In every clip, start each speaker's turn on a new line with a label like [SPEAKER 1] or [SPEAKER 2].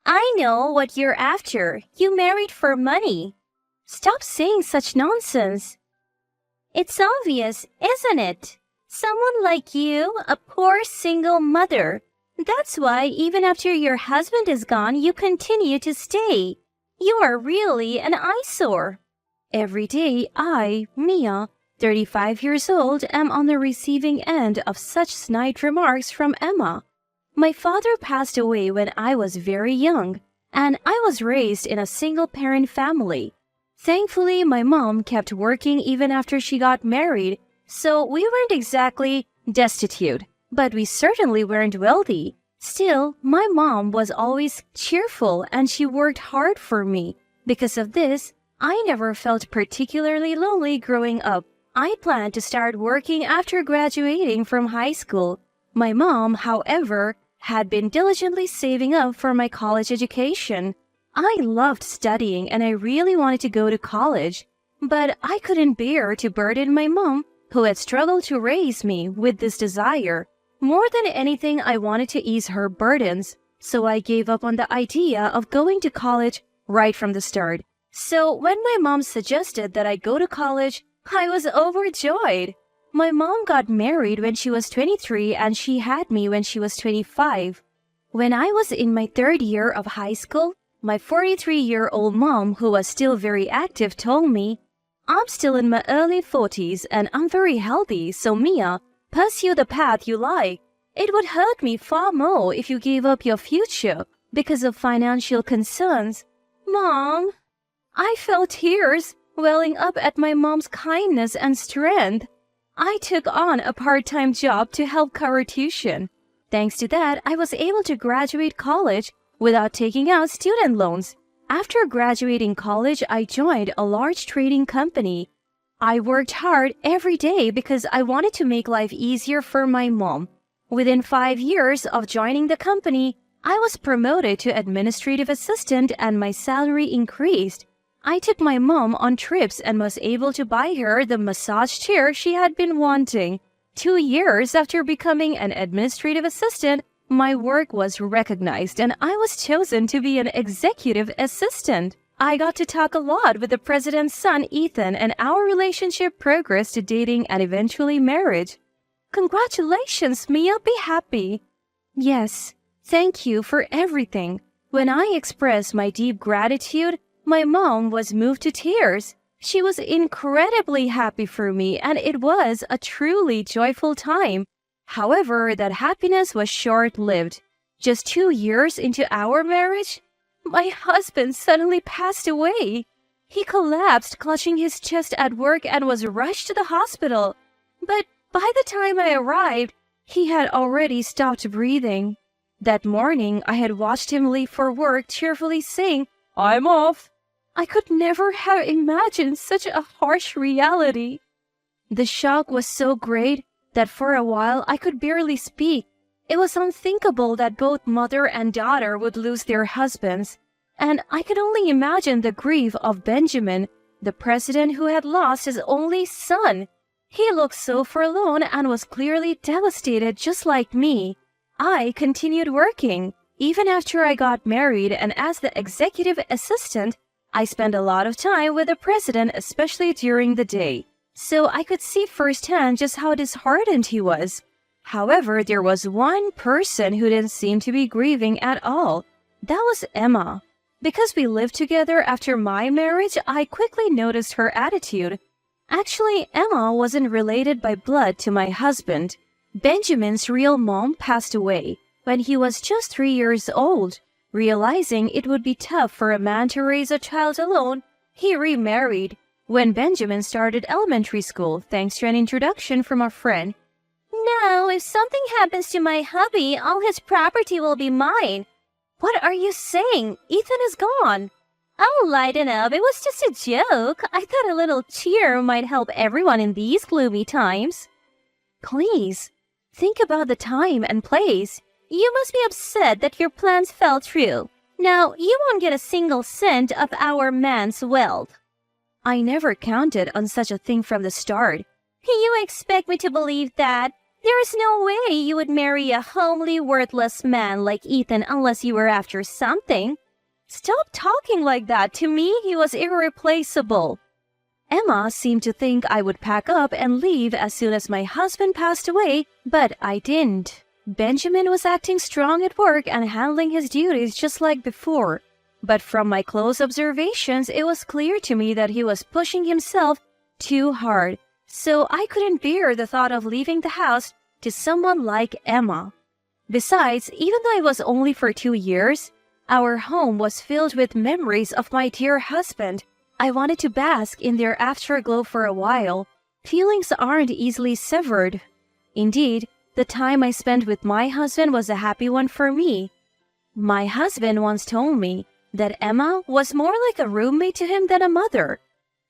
[SPEAKER 1] I know what you're after. You married for money. Stop saying such nonsense. It's obvious, isn't it? Someone like you, a poor single mother. That's why even after your husband is gone, you continue to stay. You are really an eyesore. Every day I, Mia, 35 years old, am on the receiving end of such snide remarks from Emma. My father passed away when I was very young, and I was raised in a single-parent family. Thankfully, my mom kept working even after she got married, so we weren't exactly destitute, but we certainly weren't wealthy. Still, my mom was always cheerful and she worked hard for me. Because of this, I never felt particularly lonely growing up. I planned to start working after graduating from high school. My mom, however, had been diligently saving up for my college education. I loved studying and I really wanted to go to college, but I couldn't bear to burden my mom, who had struggled to raise me, with this desire. More than anything, I wanted to ease her burdens, so I gave up on the idea of going to college right from the start. So when my mom suggested that I go to college, I was overjoyed. My mom got married when she was 23 and she had me when she was 25. When I was in my third year of high school, my 43-year-old mom, who was still very active, told me, "I'm still in my early 40s and I'm very healthy, so Mia, pursue the path you like. It would hurt me far more if you gave up your future because of financial concerns." Mom, I felt tears welling up at my mom's kindness and strength. I took on a part-time job to help cover tuition. Thanks to that, I was able to graduate college without taking out student loans. After graduating college, I joined a large trading company. I worked hard every day because I wanted to make life easier for my mom. Within 5 years of joining the company, I was promoted to administrative assistant and my salary increased. I took my mom on trips and was able to buy her the massage chair she had been wanting. 2 years after becoming an administrative assistant, my work was recognized and I was chosen to be an executive assistant. I got to talk a lot with the president's son, Ethan, and our relationship progressed to dating and eventually marriage. Congratulations, Mia, be happy. Yes, thank you for everything. When I expressed my deep gratitude, my mom was moved to tears. She was incredibly happy for me and it was a truly joyful time. However, that happiness was short-lived. Just 2 years into our marriage, my husband suddenly passed away. He collapsed, clutching his chest at work and was rushed to the hospital. But by the time I arrived, he had already stopped breathing. That morning, I had watched him leave for work, cheerfully saying, "I'm off." I could never have imagined such a harsh reality. The shock was so great that for a while I could barely speak. It was unthinkable that both mother and daughter would lose their husbands, and I could only imagine the grief of Benjamin, the president who had lost his only son. He looked so forlorn and was clearly devastated just like me. I continued working, even after I got married, and as the executive assistant, I spent a lot of time with the president, especially during the day, so I could see firsthand just how disheartened he was. However, there was one person who didn't seem to be grieving at all. That was Emma. Because we lived together after my marriage, I quickly noticed her attitude. Actually, Emma wasn't related by blood to my husband. Benjamin's real mom passed away when he was just 3 years old. Realizing it would be tough for a man to raise a child alone, he remarried when Benjamin started elementary school, thanks to an introduction from a friend. "Now, if something happens to my hubby, all his property will be mine." "What are you saying? Ethan is gone." "Oh, lighten up. It was just a joke. I thought a little cheer might help everyone in these gloomy times." "Please, think about the time and place. You must be upset that your plans fell through. Now, you won't get a single cent of our man's wealth." "I never counted on such a thing from the start." "You expect me to believe that? There is no way you would marry a homely, worthless man like Ethan unless you were after something. Stop talking like that. To me, he was irreplaceable. Emma seemed to think I would pack up and leave as soon as my husband passed away, but I didn't. Benjamin was acting strong at work and handling his duties just like before. But from my close observations, it was clear to me that he was pushing himself too hard. So I couldn't bear the thought of leaving the house to someone like Emma. Besides, even though it was only for 2 years, our home was filled with memories of my dear husband. I wanted to bask in their afterglow for a while. Feelings aren't easily severed. Indeed, the time I spent with my husband was a happy one for me. My husband once told me that Emma was more like a roommate to him than a mother.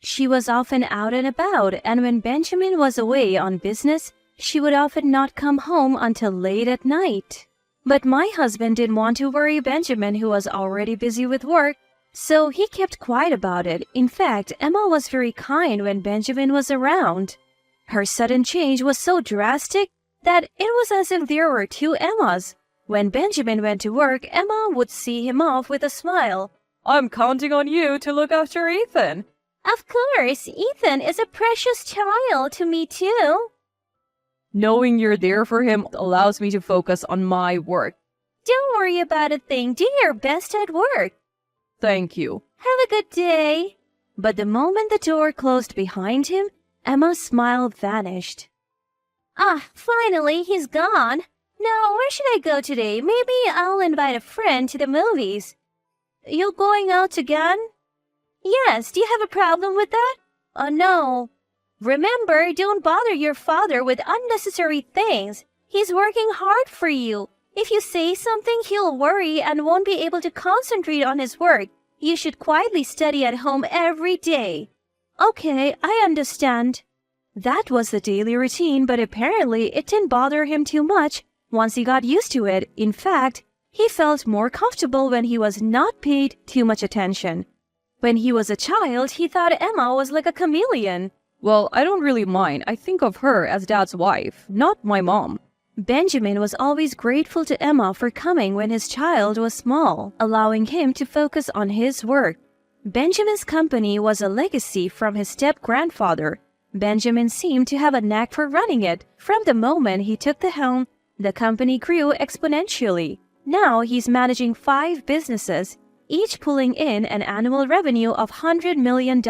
[SPEAKER 1] She was often out and about, and when Benjamin was away on business, she would often not come home until late at night. But my husband didn't want to worry Benjamin, who was already busy with work, so he kept quiet about it. In fact, Emma was very kind when Benjamin was around. Her sudden change was so drastic that it was as if there were 2 Emmas. When Benjamin went to work, Emma would see him off with a smile.
[SPEAKER 2] I'm counting on you to look after Ethan.
[SPEAKER 1] Of course, Ethan is a precious child to me too.
[SPEAKER 2] Knowing you're there for him allows me to focus on my work.
[SPEAKER 1] Don't worry about a thing. Do your best at work.
[SPEAKER 2] Thank you.
[SPEAKER 1] Have a good day. But the moment the door closed behind him, Emma's smile vanished. Finally, he's gone. Now, where should I go today? Maybe I'll invite a friend to the movies. You going out again? Yes, do you have a problem with that? No. Remember, don't bother your father with unnecessary things. He's working hard for you. If you say something, he'll worry and won't be able to concentrate on his work. You should quietly study at home every day. Okay, I understand. That was the daily routine, but apparently it didn't bother him too much once he got used to it. In fact, he felt more comfortable when he was not paid too much attention. When he was a child, he thought Emma was like a chameleon.
[SPEAKER 2] Well, I don't really mind. I think of her as Dad's wife, not my mom.
[SPEAKER 1] Benjamin was always grateful to Emma for coming when his child was small, allowing him to focus on his work. Benjamin's company was a legacy from his step-grandfather. Benjamin seemed to have a knack for running it. From the moment he took the helm, the company grew exponentially. Now he's managing 5 businesses, each pulling in an annual revenue of $100 million.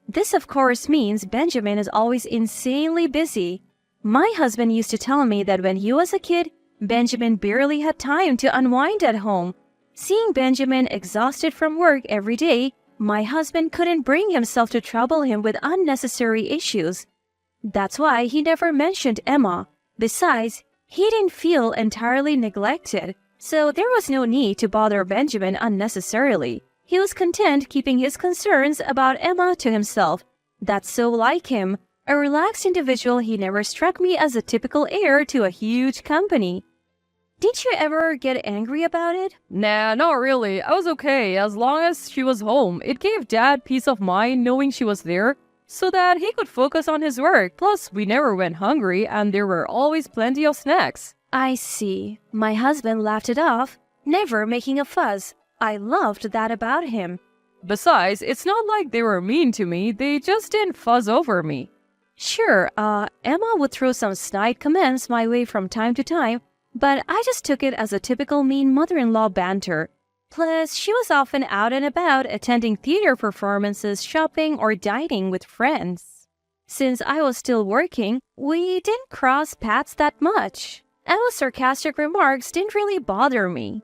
[SPEAKER 1] This, of course, means Benjamin is always insanely busy. My husband used to tell me that when he was a kid, Benjamin barely had time to unwind at home. Seeing Benjamin exhausted from work every day, my husband couldn't bring himself to trouble him with unnecessary issues. That's why he never mentioned Emma. Besides, he didn't feel entirely neglected, so there was no need to bother Benjamin unnecessarily. He was content keeping his concerns about Emma to himself. That's so like him. A relaxed individual, he never struck me as a typical heir to a huge company. Did you ever get angry about it?
[SPEAKER 2] Nah, not really. I was okay as long as she was home. It gave Dad peace of mind knowing she was there so that he could focus on his work. Plus, we never went hungry and there were always plenty of snacks.
[SPEAKER 1] I see. My husband laughed it off, never making a fuss. I loved that about him.
[SPEAKER 2] Besides, it's not like they were mean to me. They just didn't fuss over me.
[SPEAKER 1] Sure, Emma would throw some snide comments my way from time to time, but I just took it as a typical mean mother-in-law banter. Plus, she was often out and about attending theater performances, shopping, or dining with friends. Since I was still working, we didn't cross paths that much. Emma's sarcastic remarks didn't really bother me.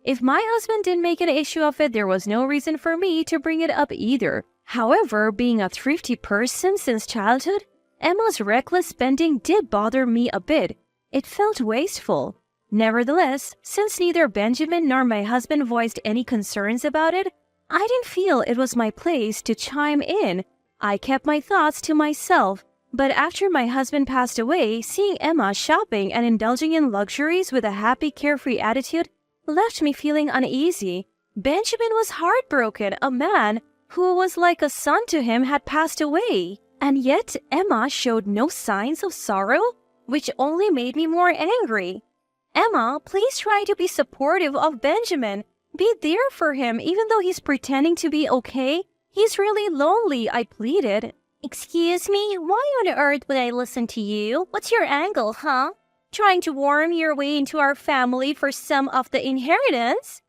[SPEAKER 1] If my husband didn't make an issue of it, there was no reason for me to bring it up either. However, being a thrifty person since childhood, Emma's reckless spending did bother me a bit. It felt wasteful. Nevertheless, since neither Benjamin nor my husband voiced any concerns about it, I didn't feel it was my place to chime in. I kept my thoughts to myself. But after my husband passed away, seeing Emma shopping and indulging in luxuries with a happy, carefree attitude left me feeling uneasy. Benjamin was heartbroken. A man who was like a son to him had passed away. And yet Emma showed no signs of sorrow? which only made me more angry. Emma, please try to be supportive of Benjamin. Be there for him even though he's pretending to be okay. He's really lonely, I pleaded. Excuse me, why on earth would I listen to you? What's your angle, huh? Trying to worm your way into our family for some of the inheritance?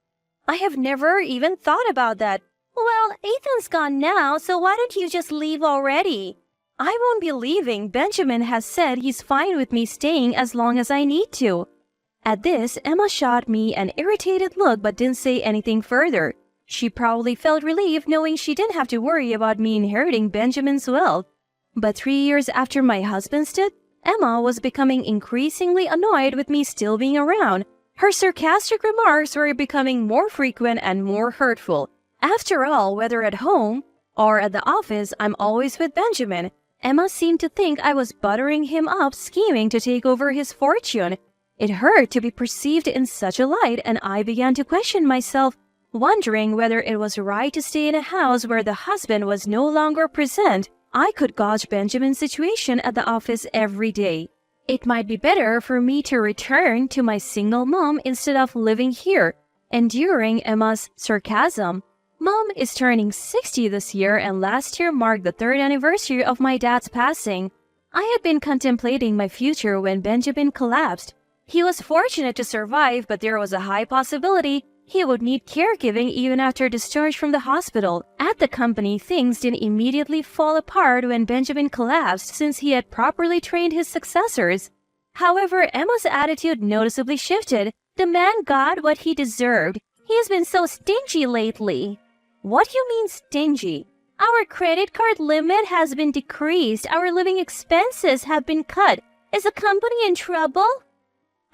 [SPEAKER 1] I have never even thought about that. Well, Ethan's gone now, so why don't you just leave already? I won't be leaving. Benjamin has said he's fine with me staying as long as I need to. At this, Emma shot me an irritated look but didn't say anything further. She probably felt relieved knowing she didn't have to worry about me inheriting Benjamin's wealth. But 3 years after my husband's death, Emma was becoming increasingly annoyed with me still being around. Her sarcastic remarks were becoming more frequent and more hurtful. After all, whether at home or at the office, I'm always with Benjamin. Emma seemed to think I was buttering him up, scheming to take over his fortune. It hurt to be perceived in such a light, and I began to question myself, wondering whether it was right to stay in a house where the husband was no longer present. I could gauge Benjamin's situation at the office every day. It might be better for me to return to my single mom instead of living here, enduring Emma's sarcasm. Mom is turning 60 this year, and last year marked the 3rd anniversary of my dad's passing. I had been contemplating my future when Benjamin collapsed. He was fortunate to survive, but there was a high possibility he would need caregiving even after discharge from the hospital. At the company, things didn't immediately fall apart when Benjamin collapsed since he had properly trained his successors. However, Emma's attitude noticeably shifted. The man got what he deserved. He's been so stingy lately. What do you mean stingy? Our credit card limit has been decreased. Our living expenses have been cut. Is the company in trouble?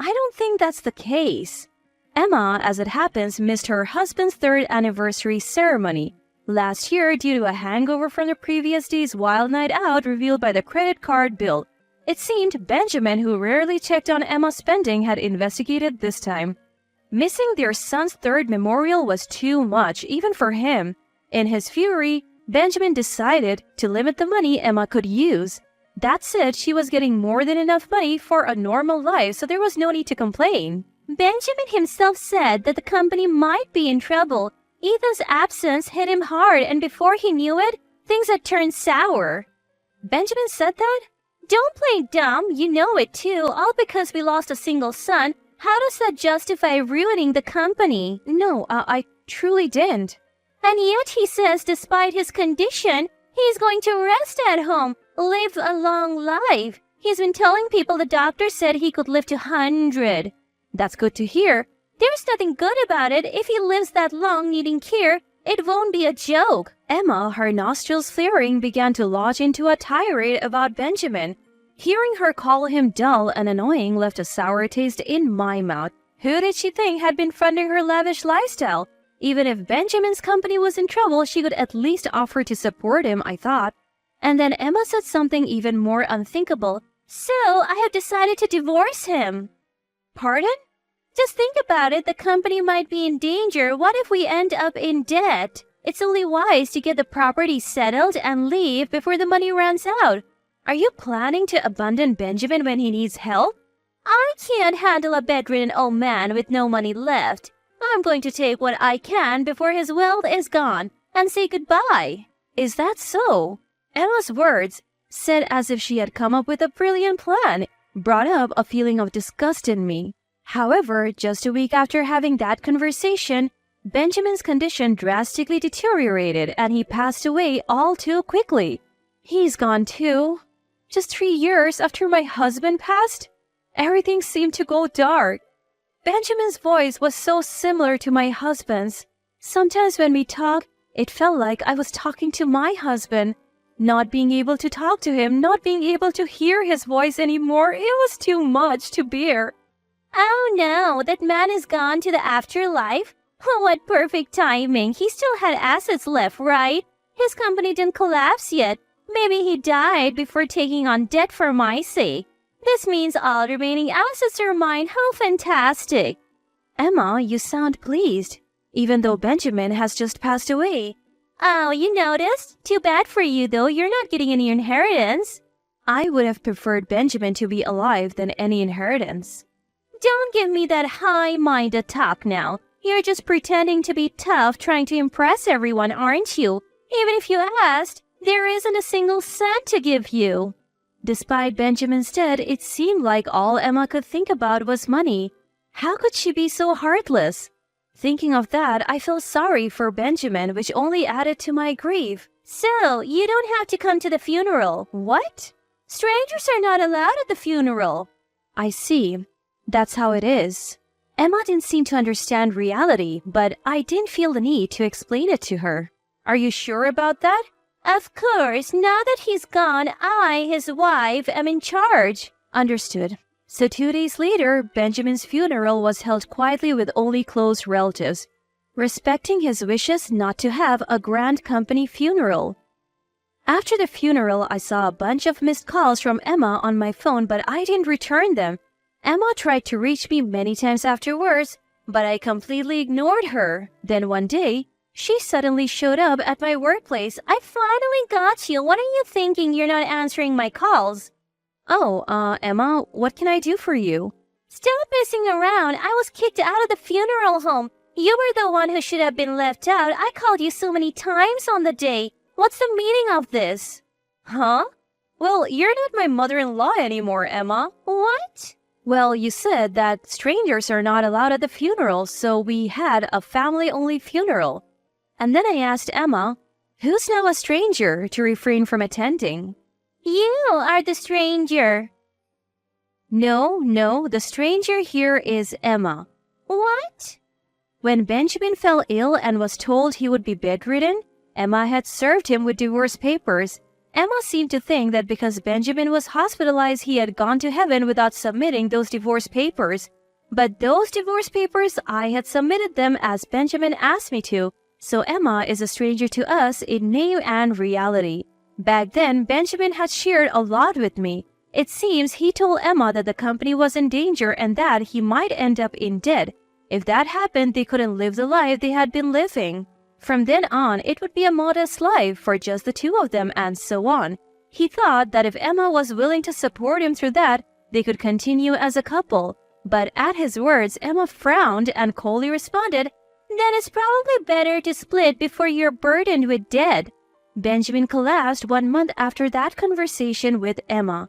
[SPEAKER 1] I don't think that's the case. Emma, as it happens, missed her husband's 3rd anniversary ceremony last year due to a hangover from the previous day's wild night out revealed by the credit card bill. It seemed Benjamin, who rarely checked on Emma's spending, had investigated this time. Missing their son's 3rd memorial was too much, even for him. In his fury, Benjamin decided to limit the money Emma could use. That said, she was getting more than enough money for a normal life, so there was no need to complain. Benjamin himself said that the company might be in trouble. Ethan's absence hit him hard, and before he knew it, things had turned sour. Benjamin said that? Don't play dumb, you know it too, all because we lost a single son. How does that justify ruining the company? No, I truly didn't. And yet he says despite his condition, he's going to rest at home, live a long life. He's been telling people the doctor said he could live to 100. That's good to hear. There's nothing good about it. If he lives that long needing care, it won't be a joke. Emma, her nostrils flaring, began to launch into a tirade about Benjamin. Hearing her call him dull and annoying left a sour taste in my mouth. Who did she think had been funding her lavish lifestyle? Even if Benjamin's company was in trouble, she could at least offer to support him, I thought. And then Emma said something even more unthinkable. So, I have decided to divorce him. Pardon? Just think about it, the company might be in danger. What if we end up in debt? It's only wise to get the property settled and leave before the money runs out. Are you planning to abandon Benjamin when he needs help? I can't handle a bedridden old man with no money left. I'm going to take what I can before his wealth is gone and say goodbye. Is that so? Emma's words, said as if she had come up with a brilliant plan, brought up a feeling of disgust in me. However, just a week after having that conversation, Benjamin's condition drastically deteriorated and he passed away all too quickly. He's gone too. Just 3 years after my husband passed, everything seemed to go dark. Benjamin's voice was so similar to my husband's. Sometimes when we talked, it felt like I was talking to my husband. Not being able to talk to him, not being able to hear his voice anymore, it was too much to bear. Oh no, that man is gone to the afterlife? Oh, what perfect timing. He still had assets left, right? His company didn't collapse yet. Maybe he died before taking on debt for my sake. This means all remaining assets are mine. How fantastic. Emma, you sound pleased, even though Benjamin has just passed away. Oh, you noticed? Too bad for you, though. You're not getting any inheritance. I would have preferred Benjamin to be alive than any inheritance. Don't give me that high-minded talk now. You're just pretending to be tough, trying to impress everyone, aren't you? Even if you asked, there isn't a single cent to give you. Despite Benjamin's death, it seemed like all Emma could think about was money. How could she be so heartless? Thinking of that, I felt sorry for Benjamin, which only added to my grief. So, you don't have to come to the funeral. What? Strangers are not allowed at the funeral. I see. That's how it is. Emma didn't seem to understand reality, but I didn't feel the need to explain it to her. Are you sure about that? Of course. Now that he's gone, I, his wife, am in charge. Understood. So 2 days later, Benjamin's funeral was held quietly with only close relatives, respecting his wishes not to have a grand company funeral. After the funeral, I saw a bunch of missed calls from Emma on my phone, but I didn't return them. Emma tried to reach me many times afterwards, but I completely ignored her. Then one day, she suddenly showed up at my workplace. I finally got you. What are you thinking? You're not answering my calls. Oh, Emma, what can I do for you? Stop messing around. I was kicked out of the funeral home. You were the one who should have been left out. I called you so many times on the day. What's the meaning of this? Huh? Well, you're not my mother-in-law anymore, Emma. What? Well, you said that strangers are not allowed at the funeral, so we had a family-only funeral. And then I asked Emma, who's now a stranger, to refrain from attending. You are the stranger. No, the stranger here is Emma. What? When Benjamin fell ill and was told he would be bedridden, Emma had served him with divorce papers. Emma seemed to think that because Benjamin was hospitalized, he had gone to heaven without submitting those divorce papers. But those divorce papers, I had submitted them as Benjamin asked me to, so Emma is a stranger to us in name and reality. Back then, Benjamin had shared a lot with me. It seems he told Emma that the company was in danger and that he might end up in debt. If that happened, they couldn't live the life they had been living. From then on, it would be a modest life for just the two of them and so on. He thought that if Emma was willing to support him through that, they could continue as a couple. But at his words, Emma frowned and coldly responded, "Then it's probably better to split before you're burdened with debt." Benjamin collapsed 1 month after that conversation with Emma.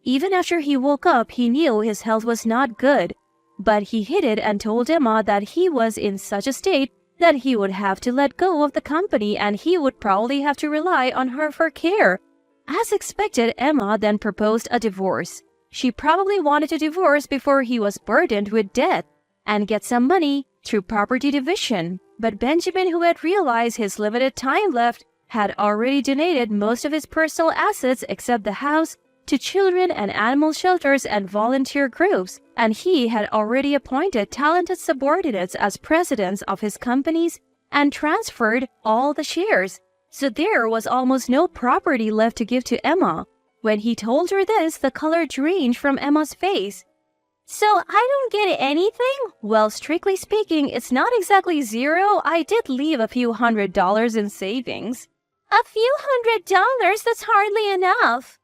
[SPEAKER 1] Even after he woke up, he knew his health was not good. But he hid it and told Emma that he was in such a state that he would have to let go of the company and he would probably have to rely on her for care. As expected, Emma then proposed a divorce. She probably wanted to divorce before he was burdened with debt and get some money through property division. But Benjamin, who had realized his limited time left, had already donated most of his personal assets except the house to children and animal shelters and volunteer groups, and he had already appointed talented subordinates as presidents of his companies and transferred all the shares. So there was almost no property left to give to Emma. When he told her this, the color drained from Emma's face. "So I don't get anything?" "Well, strictly speaking, it's not exactly zero. I did leave a few $100s in savings." "A few $100? That's hardly enough."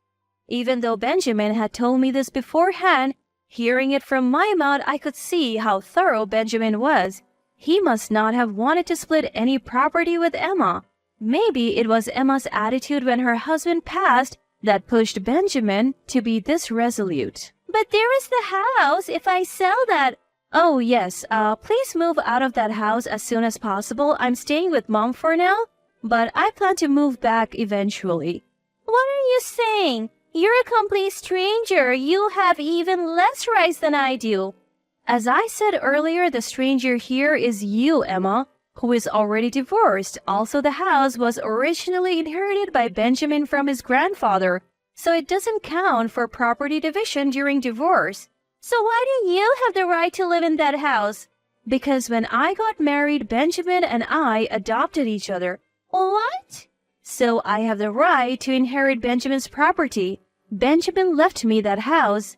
[SPEAKER 1] Even though Benjamin had told me this beforehand, hearing it from my mouth, I could see how thorough Benjamin was. He must not have wanted to split any property with Emma. Maybe it was Emma's attitude when her husband passed that pushed Benjamin to be this resolute. "But there is the house. If I sell that..." "Oh, yes. Please move out of that house as soon as possible. I'm staying with Mom for now, but I plan to move back eventually." "What are you saying? You're a complete stranger. You have even less rights than I do." "As I said earlier, the stranger here is you, Emma, who is already divorced. Also, the house was originally inherited by Benjamin from his grandfather, so it doesn't count for property division during divorce." "So why do you have the right to live in that house?" "Because when I got married, Benjamin and I adopted each other." "What?" "So I have the right to inherit Benjamin's property. Benjamin left me that house."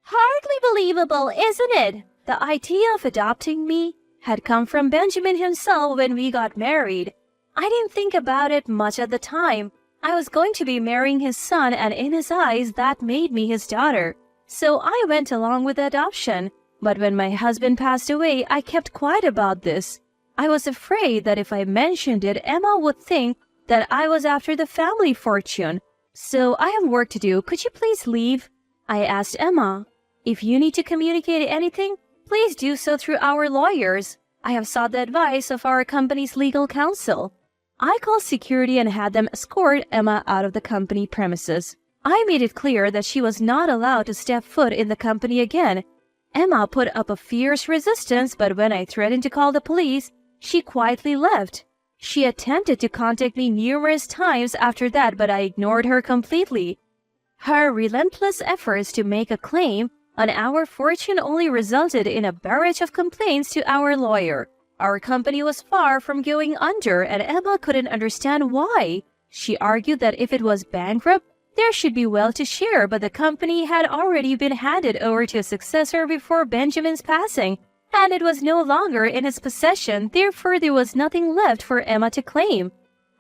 [SPEAKER 1] "Hardly believable, isn't it?" The idea of adopting me had come from Benjamin himself when we got married. I didn't think about it much at the time. I was going to be marrying his son, and in his eyes, that made me his daughter. So I went along with the adoption. But when my husband passed away, I kept quiet about this. I was afraid that if I mentioned it, Emma would think that I was after the family fortune. So I have work to do. Could you please leave? I asked Emma. If you need to communicate anything, please do so through our lawyers. I have sought the advice of our company's legal counsel. I called security and had them escort Emma out of the company premises. I made it clear that she was not allowed to step foot in the company again. Emma put up a fierce resistance, but when I threatened to call the police, she quietly left. She attempted to contact me numerous times after that, but I ignored her completely. Her relentless efforts to make a claim on our fortune only resulted in a barrage of complaints to our lawyer. Our company was far from going under, and Emma couldn't understand why. She argued that if it was bankrupt, there should be well to share, but the company had already been handed over to a successor before Benjamin's passing, and it was no longer in his possession, therefore there was nothing left for Emma to claim.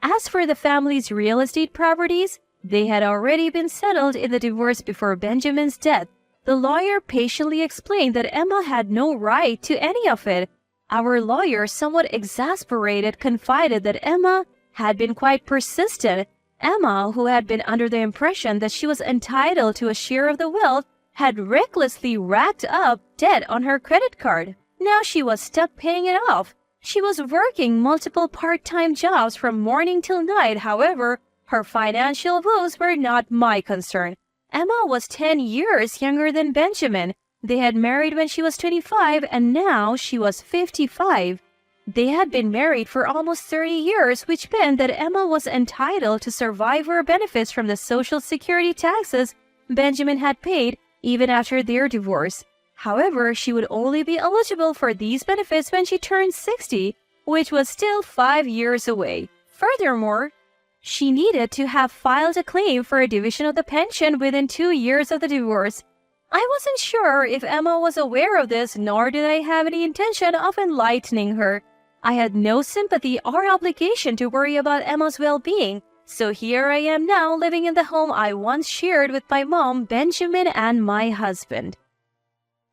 [SPEAKER 1] As for the family's real estate properties, they had already been settled in the divorce before Benjamin's death. The lawyer patiently explained that Emma had no right to any of it. Our lawyer, somewhat exasperated, confided that Emma had been quite persistent. Emma, who had been under the impression that she was entitled to a share of the wealth, had recklessly racked up debt on her credit card. Now she was stuck paying it off. She was working multiple part-time jobs from morning till night. However, her financial woes were not my concern. Emma was 10 years younger than Benjamin. They had married when she was 25, and now she was 55. They had been married for almost 30 years, which meant that Emma was entitled to survivor benefits from the Social Security taxes Benjamin had paid even after their divorce. However, she would only be eligible for these benefits when she turned 60, which was still 5 years away. Furthermore, she needed to have filed a claim for a division of the pension within 2 years of the divorce. I wasn't sure if Emma was aware of this, nor did I have any intention of enlightening her. I had no sympathy or obligation to worry about Emma's well-being, so here I am now living in the home I once shared with my mom, Benjamin, and my husband.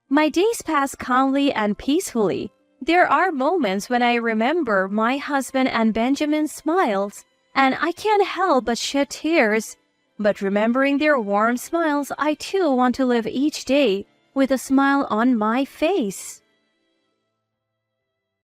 [SPEAKER 1] My days pass calmly and peacefully. There are moments when I remember my husband and Benjamin's smiles, and I can't help but shed tears. But remembering their warm smiles, I too want to live each day with a smile on my face.